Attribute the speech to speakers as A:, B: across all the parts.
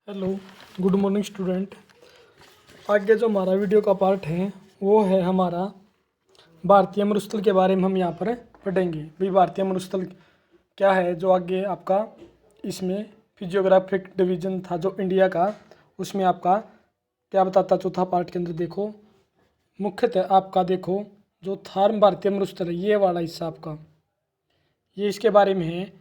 A: Hello, good morning student. आगे जो हमारा वीडियो का पार्ट है वो है हमारा भारतीय मरुस्थल के बारे में हम यहाँ पर पढ़ेंगे। भाई भारतीय मरुस्थल क्या है, जो आगे आपका इसमें फिजियोग्राफिक डिवीजन था जो इंडिया का, उसमें आपका क्या बताता चौथा पार्ट के अंदर देखो। मुख्यतः आपका देखो जो थार भारतीय मरुस्थल है ये वाला हिस्सा आपका, ये इसके बारे में है,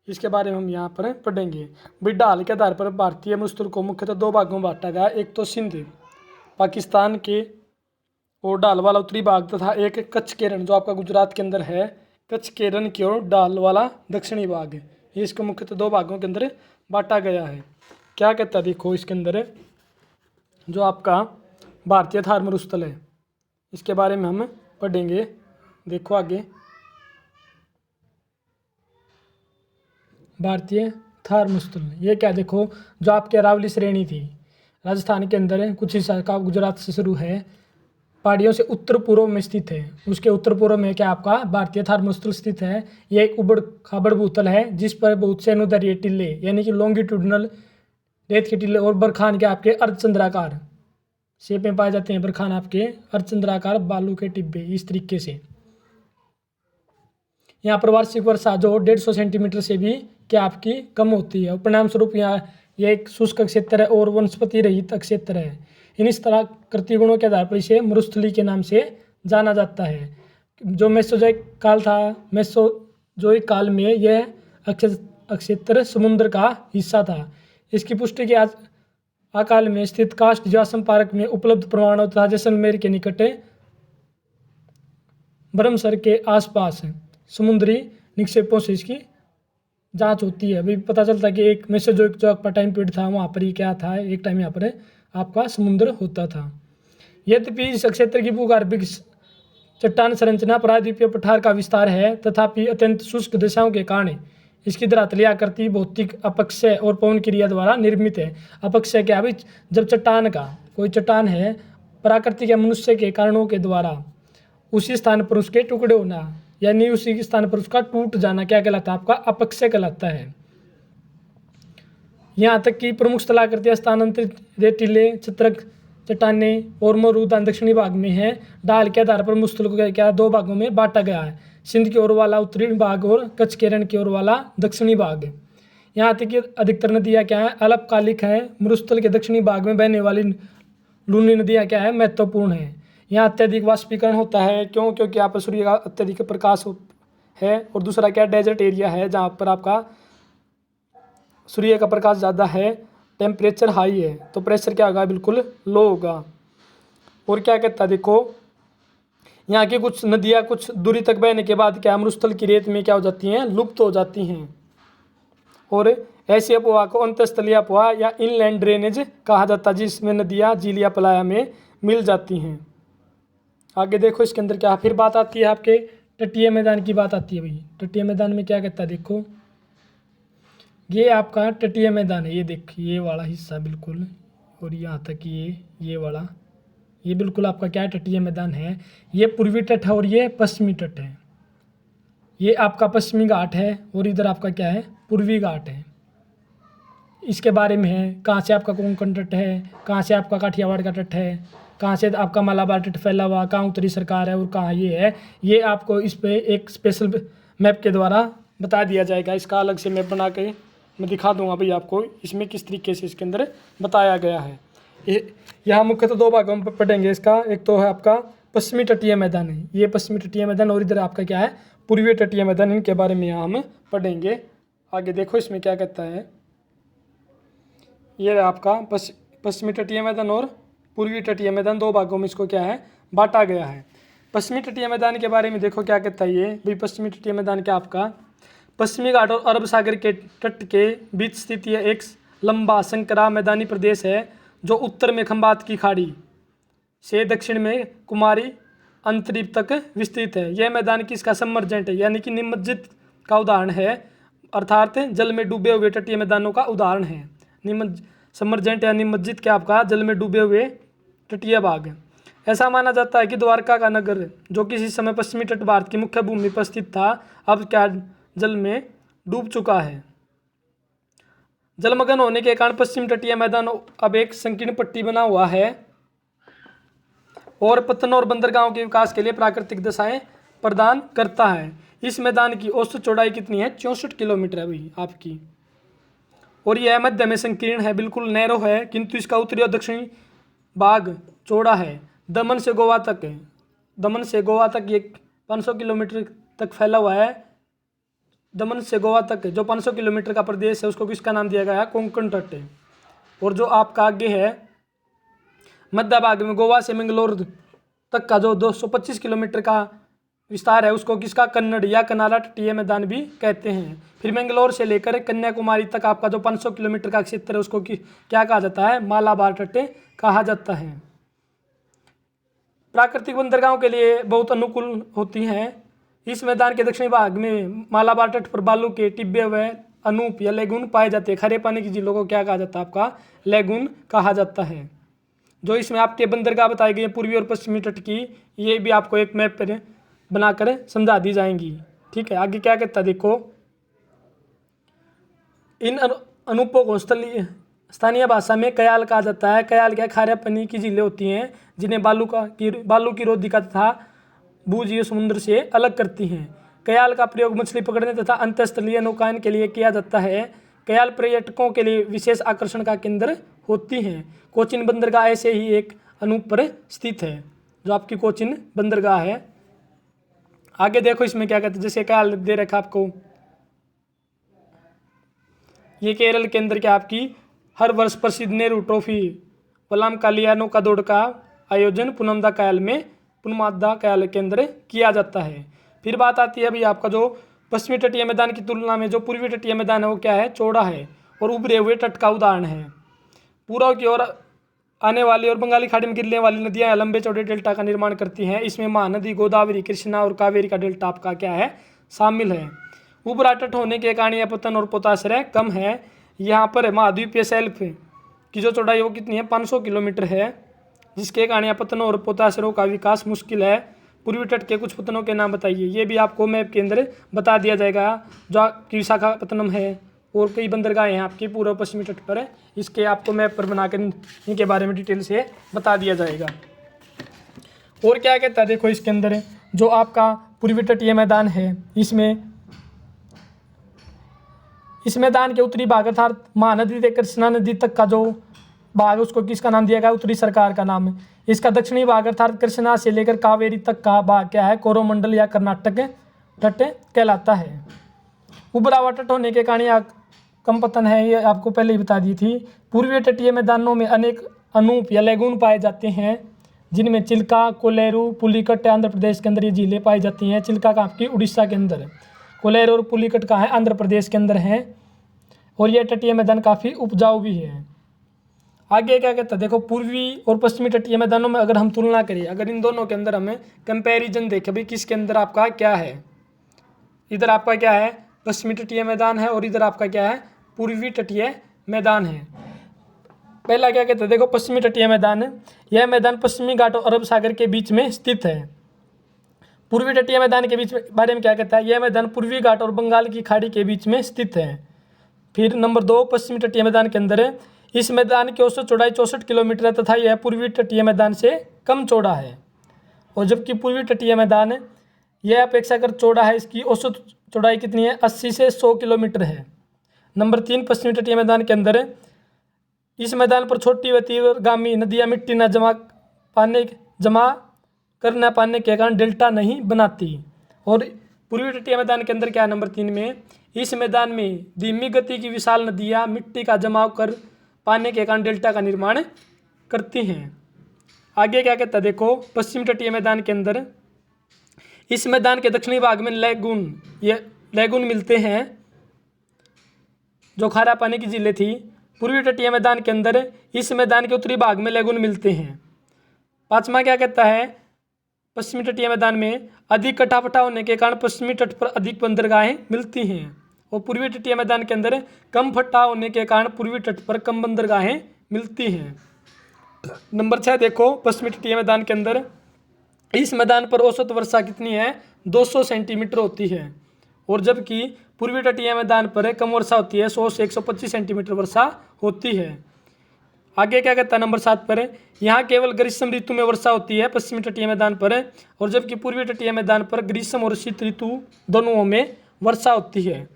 A: इसके बारे में हम यहाँ पर पढ़ेंगे। भाई ढाल के आधार पर भारतीय मरुस्थल को मुख्यतः दो भागों में बांटा गया। एक तो सिंध पाकिस्तान के और ढाल वाला उत्तरी भाग तथा एक कच्छ केरन जो आपका गुजरात के अंदर है, कच्छ केरन की ओर ढाल वाला दक्षिणी भाग। ये इसको मुख्यतः दो भागों के अंदर बांटा गया है। क्या कहता है देखो इसके अंदर जो आपका भारतीय थार मरुस्थल है इसके बारे में हम पढ़ेंगे। देखो आगे भारतीय थार मरुस्थल ये क्या देखो, जो आपकी अरावली श्रेणी थी राजस्थान के अंदर, कुछ हिस्सा का गुजरात से शुरू है, पहाड़ियों से उत्तर पूर्व में स्थित है। उसके उत्तर पूर्व में क्या आपका भारतीय थार मरुस्थल स्थित है। ये एक उबड़ खाबड़ भूतल है जिस पर बहुत से अनुदैर्घ्य टिल्ले यानी कि लॉन्गिट्यूडनल रेत के टिल्ले और बरखान के आपके अर्धचंद्राकार शेप में पाए जाते हैं। बरखान आपके अर्धचंद्राकार बालू के टिब्बे इस तरीके से। यहाँ पर वार्षिक वर्षा जो 150 सेंटीमीटर से भी क्या आपकी कम होती है। परिणाम स्वरूप यहाँ यह एक शुष्क क्षेत्र है और वनस्पति रहित क्षेत्र है। इन इस तरह कृति गुणों के आधार पर इसे मरुस्थली के नाम से जाना जाता है। जो मेसोजोइक काल था, मेसोजोइक काल में यह क्षेत्र समुद्र का हिस्सा था। इसकी पुष्टि के अकाल में स्थित कास्ट ज्वासम पार्क में उपलब्ध प्रमाणों तथा जैसलमेर के निकट ब्रह्मसर के आसपास समुद्री निक्षेपों से इसकी जांच होती है। अभी पता चलता है कि एक मेसोजोइक जो आपका टाइम पीरियड था वहाँ पर ही क्या था, एक टाइम यहाँ पर आपका समुद्र होता था। यद्यपि इस क्षेत्र की भूगर्भिक चट्टान संरचना प्रायद्वीपीय पठार का विस्तार है, तथापि अत्यंत शुष्क दिशाओं के कारण इसकी धरातलीय आकृति भौतिक अपक्षय और पवन क्रिया द्वारा निर्मित है। अपक्षय क्या है, जब चट्टान का कोई चट्टान है प्राकृतिक या मनुष्य के कारणों के द्वारा उसी स्थान पर उसके टुकड़े होना यानी उसी स्थान पर उसका टूट जाना क्या कहलाता है, आपका अपक्षय कहलाता है। यहाँ तक कि प्रमुख स्थलाकृतियाँ स्थानांतरित रेतीले चित्रक चट्टाने और मरुदान दक्षिणी भाग में है। ढाल के आधार पर मरुस्थल को क्या दो भागों में बांटा गया है, सिंध की ओर वाला उत्तरी भाग और कच्छ केरन की ओर वाला दक्षिणी भाग। यहाँ तक कि अधिकतर नदियाँ क्या है, अल्पकालिक है। मरुस्थल के दक्षिणी भाग में बहने वाली लूनी नदियाँ क्या है, महत्वपूर्ण है। यहाँ अत्यधिक वाष्पीकरण होता है, क्योंकि यहाँ पर सूर्य का अत्यधिक प्रकाश है, और दूसरा क्या डेजर्ट एरिया है जहाँ पर आपका सूर्य का प्रकाश ज़्यादा है, टेम्परेचर हाई है, तो प्रेशर क्या होगा, बिल्कुल लो होगा। और क्या कहता है देखो, यहाँ की कुछ नदियाँ कुछ दूरी तक बहने के बाद क्या मरुस्थल की रेत में क्या हो जाती हैं, लुप्त हो जाती हैं। और ऐसी अपवाह को अंतस्थलीय अपवाह या इनलैंड ड्रेनेज कहा जाता है, जिसमें नदियाँ झील या पलाया में मिल जाती हैं। आगे देखो इसके अंदर क्या फिर बात आती है, आपके तटीय मैदान की बात आती है। भाई तटीय मैदान में क्या कहता है देखो, ये आपका तटीय मैदान है। ये देखिए ये वाला हिस्सा बिल्कुल, और यहाँ तक ये वाला, ये बिल्कुल आपका क्या है, तटीय मैदान है। ये पूर्वी तट है और ये पश्चिमी तट है। ये आपका पश्चिमी घाट है और इधर आपका क्या है, पूर्वी घाट है। इसके बारे में है कहाँ से आपका कोंकण तट है, कहाँ से आपका काठियावाड़ का तट है, कहाँ से आपका मालाबार तट फैला हुआ, कहाँ उत्तरी सरकार है और कहाँ ये है। ये आपको इस पे एक स्पेशल मैप के द्वारा बता दिया जाएगा। इसका अलग से मैप बना के मैं दिखा दूंगा भाई आपको इसमें किस तरीके से इसके अंदर बताया गया है। यहाँ मुख्यतः दो भागों में पढ़ेंगे इसका। एक तो है आपका पश्चिमी तटीय मैदान है, ये पश्चिमी तटीय मैदान, और इधर आपका क्या है, पूर्वी तटीय मैदान। इनके बारे में यहाँ हम पढ़ेंगे। आगे देखो इसमें क्या कहता है, ये आपका पश्चिमी तटीय मैदान और पूर्वी तटीय मैदान दो भागों में इसको क्या है, बांटा गया है। पश्चिमी तटीय मैदान के बारे में देखो क्या कहता है ये भाई, पश्चिमी तटीय मैदान क्या आपका पश्चिमी घाट और अरब सागर के तट के बीच स्थित यह एक लंबा संकरा मैदानी प्रदेश है जो उत्तर में खंबात की खाड़ी से दक्षिण में कुमारी अंतरीप तक विस्तृत है। यह मैदान किसका सबमर्जेंट है यानी कि निमज्जित का उदाहरण है, अर्थात जल में डूबे हुए तटीय मैदानों का उदाहरण है। सबमर्जेंट या निमज्जित क्या आपका जल में डूबे हुए तटीय भाग है। ऐसा माना जाता है कि द्वारका का नगर जो किसी समय पश्चिमी तट भारत की मुख्य भूमि पर स्थित था, अब क्या जल में डूब चुका है। जलमग्न होने के कारण पश्चिम तटीय मैदान अब एक संकीर्ण पट्टी बना हुआ है और पत्तन और बंदरगाहों के विकास के लिए प्राकृतिक दशाएं प्रदान करता है। इस मैदान की औसत चौड़ाई कितनी है? 64 किलोमीटर है भाई आपकी। और यह मध्य में संकीर्ण है, बिल्कुल नैरो है, किंतु इसका उत्तरी और दक्षिणी भाग चौड़ा है। दमन से गोवा तक ये 500 किलोमीटर तक फैला हुआ है। दमन से गोवा तक जो 500 किलोमीटर का प्रदेश है उसको किसका नाम दिया गया है? कोंकण तट। और जो आपका आगे है मध्य भाग में गोवा से मंगलोर तक का जो 225 किलोमीटर का विस्तार है उसको किसका? कन्नड़ या कनाला तटीय मैदान भी कहते हैं। फिर मंगलोर से लेकर कन्याकुमारी तक आपका जो 500 किलोमीटर का क्षेत्र है उसको क्या कहा जाता है? मालाबार तट कहा जाता है। प्राकृतिक बंदरगाहों के लिए बहुत अनुकूल होती हैं। इस मैदान के दक्षिणी भाग में मालाबार तट पर बालू के टिब्बे व अनूप या लेगून पाए जाते हैं। खरे पानी की झीलों को क्या कहा जाता है? आपका लेगून कहा जाता है। जो इसमें आपके बंदरगाह बताई गई पूर्वी और पश्चिमी तट की, ये भी आपको एक मैप पर बनाकर समझा दी जाएंगी। ठीक है, आगे क्या कहता है देखो। इन अनूपों को स्थानीय भाषा में कयाल कहा जाता है। कयाल क्या? खारे पानी की झीलें होती हैं जिन्हें बालू की रोधिका तथा भूजीय समुद्र से अलग करती हैं। कयाल का प्रयोग मछली पकड़ने तथा अंतःस्थलीय नौकायन के लिए किया जाता है। कयाल पर्यटकों के लिए विशेष आकर्षण का केंद्र होती हैं। कोचीन बंदरगाह ऐसे ही एक अनूप पर स्थित है, जो आपकी कोचीन बंदरगाह है। आगे देखो इसमें क्या कहते हैं, जैसे कयाल दे रखा आपको, ये केरल के अंदर क्या आपकी हर वर्ष प्रसिद्ध नेहरू ट्रॉफी वलाम कालिया नौका दौड़ का आयोजन पुनमादा कयाल के अंदर किया जाता है। फिर बात आती है अभी आपका जो पश्चिमी तटीय मैदान की तुलना में जो पूर्वी तटीय मैदान है वो क्या है? चौड़ा है और उभरे हुए तट का उदाहरण है। पूर्व की ओर आने वाली और बंगाली खाड़ी में गिरने वाली नदियां लंबे चौड़े डेल्टा का निर्माण करती हैं। इसमें महानदी, गोदावरी, कृष्णा और कावेरी का डेल्टा आपका क्या है? शामिल है। उभरा तट होने के कारण यह पतन और पोताश्रय कम है। यहाँ पर महाद्वीपीय शेल्फ की जो चौड़ाई वो कितनी है? 500 किलोमीटर है, जिसके कारण यहाँ पतनों और पोताश्रयों का विकास मुश्किल है। पूर्वी तट के कुछ पतनों के नाम बताइए। ये भी आपको मैप के अंदर बता दिया जाएगा। जो कि विशाखापत्तनम है और कई बंदरगाहें हैं आपके पूर्व पश्चिमी तट पर, इसके आपको मैप पर बनाकर इनके बारे में डिटेल से बता दिया जाएगा। और क्या कहता है देखो इसके अंदर, जो आपका पूर्वी तटीय मैदान है इस मैदान के उत्तरी भाग अर्थात महानदी से कृष्णा नदी तक का जो भाग उसको किसका नाम दिया गया? उत्तरी सरकार का नाम है। इसका दक्षिणी भाग अर्थात कृष्णा से लेकर कावेरी तक का भाग क्या है? कोरोमंडल या कर्नाटक तट कहलाता है। उभरा हुआ तट होने के कारण यह कम पतन है, ये आपको पहले ही बता दी थी। पूर्वी तटीय मैदानों में अनेक अनूप या लेगून पाए जाते हैं, जिनमें चिल्का, कोलेरू, पुलिकट आंध्र प्रदेश के अंदर ये झीलें पाई जाती हैं। चिल्का का आपकी उड़ीसा के अंदर, कोलेरू और पुलिकट का है आंध्र प्रदेश के अंदर है। और यह तटीय मैदान काफ़ी उपजाऊ भी है। आगे क्या कहता है देखो, पूर्वी और पश्चिमी तटीय मैदानों में अगर हम तुलना करें, अगर इन दोनों के अंदर हमें कंपैरिजन देखें भाई किसके अंदर आपका क्या है, इधर आपका क्या है? पश्चिमी तटीय मैदान है और इधर आपका क्या है? पूर्वी तटीय मैदान है। पहला क्या कहते हैं देखो, पश्चिमी तटीय मैदान, यह मैदान पश्चिमी घाट और अरब सागर के बीच में स्थित है। पूर्वी तटीय मैदान के बीच में बारे में क्या कहता है? यह मैदान पूर्वी घाट और बंगाल की खाड़ी के बीच में स्थित है। फिर नंबर 2, पश्चिमी तटीय मैदान के अंदर इस मैदान की औसत चौड़ाई 64 किलोमीटर है तथा यह पूर्वी तटीय मैदान से कम चौड़ा है। और जबकि पूर्वी तटीय मैदान यह अपेक्षाकृत चौड़ा है, इसकी औसत चौड़ाई कितनी है? 80 से 100 किलोमीटर है। नंबर 3, पश्चिमी तटीय मैदान के अंदर इस मैदान पर छोटी व तीव्रगामी नदियाँ मिट्टी न जमा कर न पाने के कारण डेल्टा नहीं बनाती। और पूर्वी तटीय मैदान के अंदर क्या है? नंबर 3 में इस मैदान में धीमी गति की विशाल नदियाँ मिट्टी का जमाव कर पाने के कारण डेल्टा का निर्माण करती हैं। आगे क्या कहता है देखो, पश्चिमी तटीय मैदान के अंदर इस मैदान के दक्षिणी भाग में लेगून मिलते हैं, जो खारा पानी की झीलें थी। पूर्वी तटीय मैदान के अंदर इस मैदान के उत्तरी भाग में लेगून मिलते हैं। 5वां क्या कहता है, पश्चिमी तटीय मैदान में अधिक कटापटा होने के कारण पश्चिमी तट पर अधिक बंदरगाहें मिलती हैं और पूर्वी तटीय मैदान के अंदर कम फट्टा होने के कारण पूर्वी तट पर कम बंदरगाहें मिलती हैं। नंबर 6 देखो, पश्चिमी तटीय मैदान के अंदर इस मैदान पर औसत वर्षा कितनी है? 200 सेंटीमीटर होती है। और जबकि पूर्वी तटीय मैदान पर कम वर्षा होती है, 100 से 125 सेंटीमीटर वर्षा होती है। आगे क्या कहता है नंबर 7 पर, यहाँ केवल ग्रीष्म ऋतु में वर्षा होती है पश्चिमी तटीय मैदान पर, और जबकि पूर्वी तटीय मैदान पर ग्रीष्म और शीत ऋतु दोनों में वर्षा होती है।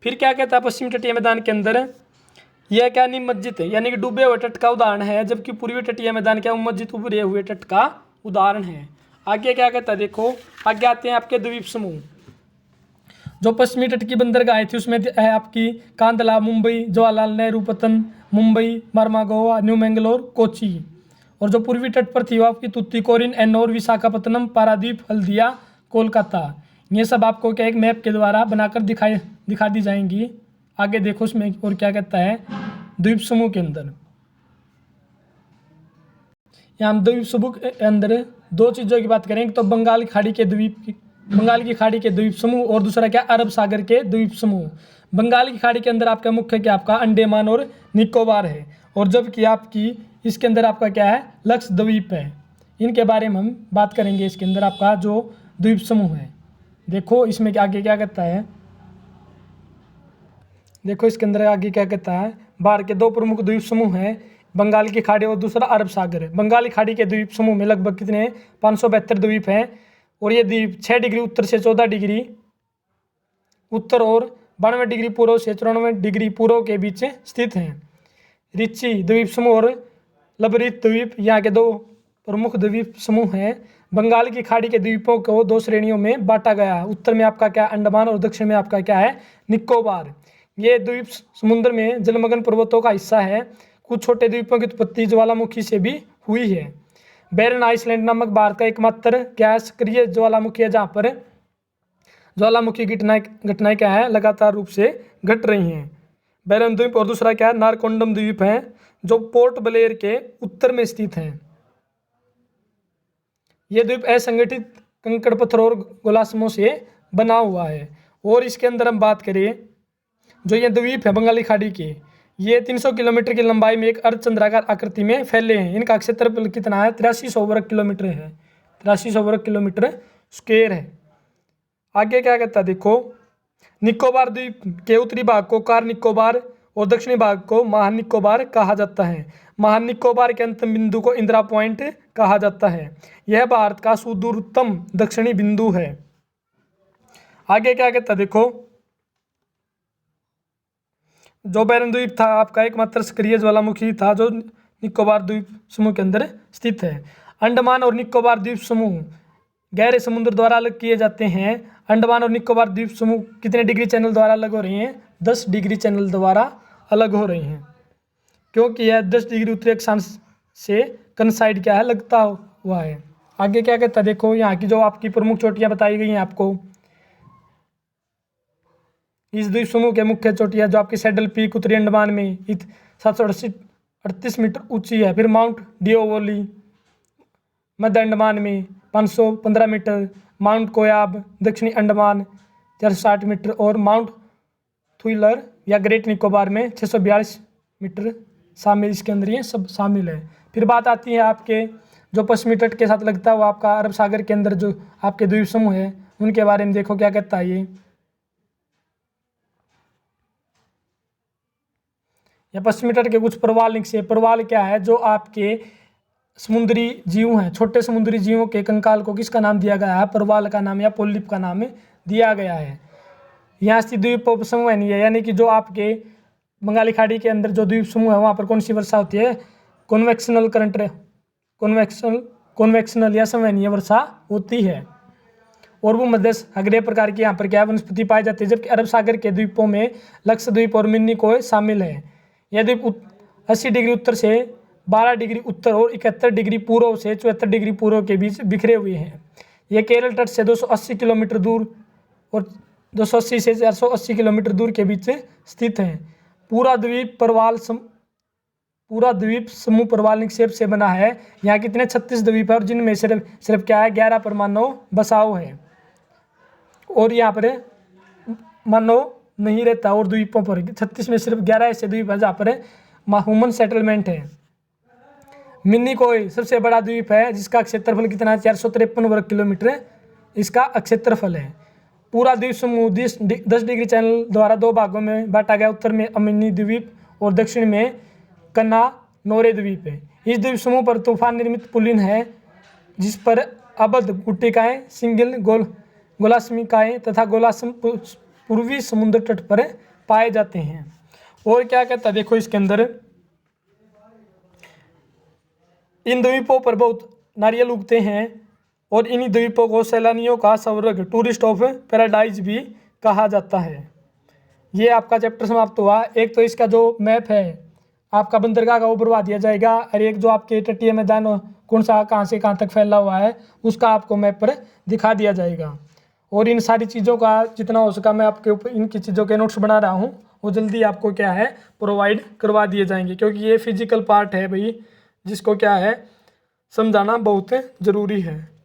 A: फिर क्या कहता है पश्चिमी तटीय मैदान के अंदर, यह क्या निमज्जित है यानी कि डूबे हुए तट का उदाहरण है, जबकि पूर्वी तटीय मैदान क्या उमज्जित उभरे हुए तट का उदाहरण है। आगे क्या कहता है देखो, आगे आते हैं आपके द्वीप समूह। जो पश्चिमी तट की बंदरगाहें थी उसमें है आपकी कांदला, मुंबई, जवाहरलाल नेहरू पतन, मुंबई, मरमागोवा, न्यू मैंगलोर, कोची। और जो पूर्वी तट पर थी वो आपकी तुतीकोरिन, एन्नौर, विशाखापत्तनम, पारादीप, हल्दिया, कोलकाता। ये सब आपको क्या एक मैप के द्वारा बनाकर दिखा दी जाएंगी। आगे देखो उसमें और क्या कहता है द्वीप समूह के अंदर। यहाँ हम द्वीप समूह के अंदर दो चीज़ों की बात करेंगे, तो बंगाल की खाड़ी के द्वीप समूह और दूसरा क्या अरब सागर के द्वीप समूह। बंगाल की खाड़ी के अंदर आपका मुख्य क्या आपका अंडमान और निकोबार है, और जबकि आपकी इसके अंदर आपका क्या है लक्षद्वीप है। इनके बारे में हम बात करेंगे। इसके अंदर आपका जो द्वीप समूह है, देखो इसमें आगे क्या कहता है, देखो इसके अंदर आगे क्या कहता है, भारत के दो प्रमुख द्वीप समूह हैं, बंगाल की खाड़ी और दूसरा अरब सागर। बंगाल की खाड़ी के द्वीप समूह में लगभग कितने 572 द्वीप हैं, और ये द्वीप 6 डिग्री उत्तर से 14 डिग्री उत्तर और 92 डिग्री पूर्व से 94 डिग्री पूर्व के बीच स्थित हैं। रिच्ची द्वीप समूह और लबरित द्वीप यहाँ के दो प्रमुख द्वीप समूह हैं। बंगाल की खाड़ी के द्वीपों को दो श्रेणियों में बांटा गया है। उत्तर में आपका क्या अंडमान और दक्षिण में आपका क्या है निकोबार। ये द्वीप समुद्र में जलमग्न पर्वतों का हिस्सा है। कुछ छोटे द्वीपों की उत्पत्ति ज्वालामुखी से भी हुई है। बैरन आइसलैंड नामक भारत का एकमात्र क्या सक्रिय ज्वालामुखी है, जहाँ पर ज्वालामुखी घटनाएं क्या है लगातार रूप से घट रही हैं। बैरन द्वीप और दूसरा क्या है नारकोंडम द्वीप है, जो पोर्ट ब्लेयर के उत्तर में स्थित हैं। ये द्वीप असंगठित कंकड़ पत्थर और गोलासमों से बना हुआ है। और इसके अंदर हम बात करें, जो ये द्वीप है बंगाली खाड़ी के, ये 300 किलोमीटर की लंबाई में एक अर्धचंद्राकार आकृति में फैले हैं। इनका क्षेत्रफल कितना है 8300 वर्ग किलोमीटर है, 8300 वर्ग किलोमीटर स्क्वायर है। आगे क्या कहता है देखो, निकोबार द्वीप के उत्तरी भाग को कार निकोबार और दक्षिणी भाग को महान निकोबार कहा जाता है। महान निकोबार के अंतिम बिंदु को इंदिरा पॉइंट कहा जाता है। यह भारत का सुदूरतम दक्षिणी बिंदु है। आगे क्या कहता है देखो, जो बैरन द्वीप था आपका एकमात्र सक्रिय ज्वालामुखी था, जो निकोबार द्वीप समूह के अंदर स्थित है। अंडमान और निकोबार द्वीप समूह गहरे समुद्र द्वारा अलग किए जाते हैं। अंडमान और निकोबार द्वीप समूह कितने डिग्री चैनल द्वारा अलग हो रहे हैं 10 डिग्री चैनल द्वारा अलग हो रही हैं, क्योंकि यह 10 डिग्री उत्तरी अक्षांश से कनसाइड क्या है लगता हुआ है। आगे क्या कहता है देखो, यहाँ की जो आपकी प्रमुख चोटियाँ बताई गई हैं आपको, इस द्वीप समूह के मुख्य चोटियाँ जो आपकी सैडल पीक उत्तरी अंडमान में 738 मीटर ऊंची है। फिर माउंट डिओवोली मध्य अंडमान में 515 मीटर, माउंट कोयाब दक्षिणी अंडमान 460 मीटर, और माउंट थुइलर या ग्रेट निकोबार में 642 मीटर शामिल, इसके अंदर ये सब शामिल है। फिर बात आती है आपके जो पश्चिमी तट के साथ लगता है वो आपका अरब सागर के अंदर जो आपके द्वीप समूह है, उनके बारे में देखो क्या कहता है ये। या पश्चिमी तट के कुछ प्रवाल निक्षेप, प्रवाल क्या है जो आपके समुद्री जीव हैं, छोटे समुद्री जीवों के कंकाल को किसका नाम दिया गया है प्रवाल का नाम या पोलिप का नाम दिया गया है। यहाँ स्थित द्वीप समूह नहीं है, यानी कि जो आपके बंगाली खाड़ी के अंदर जो द्वीप समूह है वहाँ पर कौन सी वर्षा होती है कन्वेक्शनल करंट, कन्वेक्शनल या संवहनीय वर्षा होती है। और वो मध्य सागरीय प्रकार की यहाँ पर क्या वनस्पति पाई जाती है, जबकि अरब सागर के द्वीपों में लक्षद्वीप और मिन्निकॉय शामिल है। यह द्वीप 80 डिग्री उत्तर से 12 डिग्री उत्तर और 71 डिग्री पूर्व से 74 डिग्री पूर्व के बीच बिखरे हुए हैं। ये केरल तट से 280 किलोमीटर दूर और 280 से 480 किलोमीटर दूर के बीच स्थित हैं। पूरा द्वीप समूह प्रवाल निक्षेप से बना है। यहाँ कितने 36 द्वीप है, और जिनमें सिर्फ क्या है 11 पर मानव बसाव है, और यहाँ पर मानव नहीं रहता। और द्वीपों पर 36 में सिर्फ 11 ऐसे द्वीप है जहाँ पर ह्यूमन सेटलमेंट है। मिन्निकॉय सबसे बड़ा द्वीप है, जिसका क्षेत्रफल कितना है 453 वर्ग किलोमीटर इसका क्षेत्रफल है। पूरा द्वीप समूह 10 डिग्री चैनल द्वारा 2 भागों में बांटा गया। उत्तर में अमिनी द्वीप और दक्षिण में कन्ना नोरे द्वीप है। इस द्वीप समूह पर तूफान निर्मित पुलिन है, जिस पर अबद्ध गुट्टिकाएँ, सिंगल गोलासमिकाएँ तथा गोलासम पूर्वी समुद्र तट पर पाए जाते हैं। और क्या कहता है देखो इसके अंदर, इन द्वीपों पर बहुत नारियल उगते हैं और इन्हीं द्वीपों को सैलानियों का स्वर्ग, टूरिस्ट ऑफ पैराडाइज भी कहा जाता है। ये आपका चैप्टर समाप्त हुआ। एक तो इसका जो मैप है आपका बंदरगाह का वो बनवा दिया जाएगा, और एक जो आपके तटीय मैदान कौन सा कहाँ से कहाँ तक फैला हुआ है उसका आपको मैप पर दिखा दिया जाएगा। और इन सारी चीज़ों का जितना हो सका मैं आपके ऊपर इनकी चीज़ों के नोट्स बना रहा हूँ, वो जल्दी आपको क्या है प्रोवाइड करवा दिए जाएंगे, क्योंकि ये फिजिकल पार्ट है भाई, जिसको क्या है समझाना बहुत ज़रूरी है।